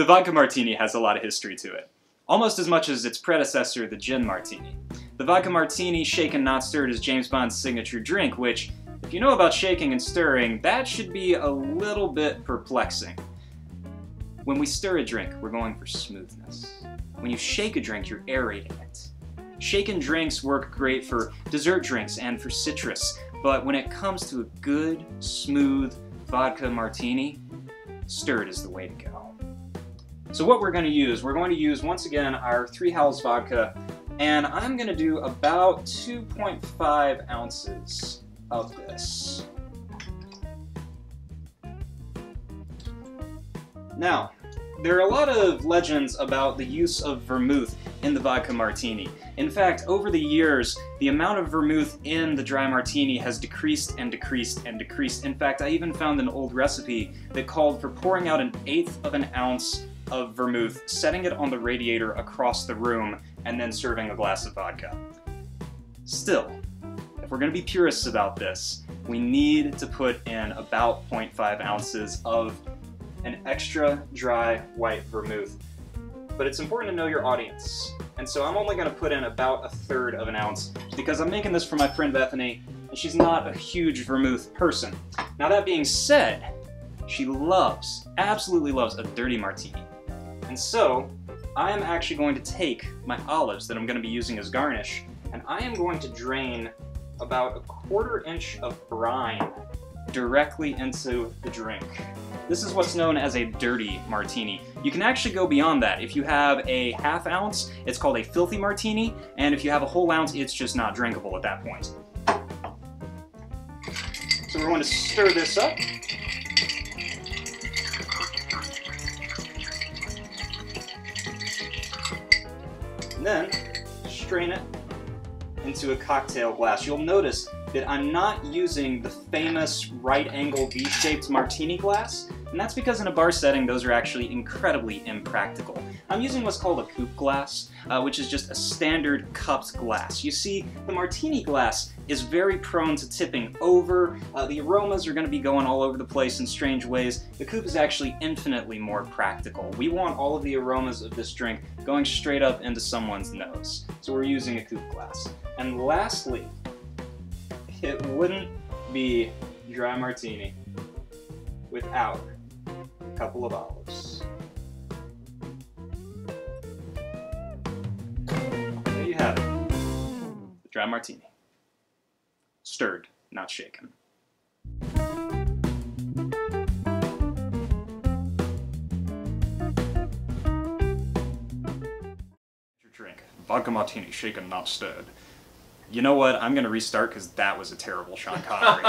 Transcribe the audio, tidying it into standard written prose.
The Vodka Martini has a lot of history to it, almost as much as its predecessor, the Gin Martini. The Vodka Martini, shaken not stirred, is James Bond's signature drink, which, if you know about shaking and stirring, that should be a little bit perplexing. When we stir a drink, we're going for smoothness. When you shake a drink, you're aerating it. Shaken drinks work great for dessert drinks and for citrus, but when it comes to a good, smooth vodka martini, stirred is the way to go. So what we're going to use once again our 3 Howls vodka, and I'm going to do about 2.5 ounces of this. Now, there are a lot of legends about the use of vermouth in the vodka martini. In fact, over the years, the amount of vermouth in the dry martini has decreased and decreased and decreased. In fact, I even found an old recipe that called for pouring out 1/8 of an ounce of vermouth, setting it on the radiator across the room, and then serving a glass of vodka. Still, if we're going to be purists about this, we need to put in about 0.5 ounces of an extra dry white vermouth. But it's important to know your audience, and so I'm only going to put in about 1/3 of an ounce because I'm making this for my friend Bethany, and she's not a huge vermouth person. Now that being said, she absolutely loves a dirty martini. And so, I am actually going to take my olives that I'm going to be using as garnish, and I am going to drain about 1/4 inch of brine directly into the drink. This is what's known as a dirty martini. You can actually go beyond that. If you have a 1/2 ounce, it's called a filthy martini, and if you have a whole ounce, it's just not drinkable at that point. So we're going to stir this up. And then strain it into a cocktail glass. You'll notice that I'm not using the famous right-angle V-shaped martini glass, and that's because in a bar setting those are actually incredibly impractical. I'm using what's called a coupe glass, which is just a standard cupped glass. You see, the martini glass is very prone to tipping over. The aromas are going to be going all over the place in strange ways. The coupe is actually infinitely more practical. We want all of the aromas of this drink going straight up into someone's nose, so we're using a coupe glass. And lastly, it wouldn't be dry martini without a couple of olives. There you have it. The dry martini. Stirred, not shaken. Your drink. Vodka martini, shaken, not stirred. You know what? I'm going to restart because that was a terrible Sean Connery.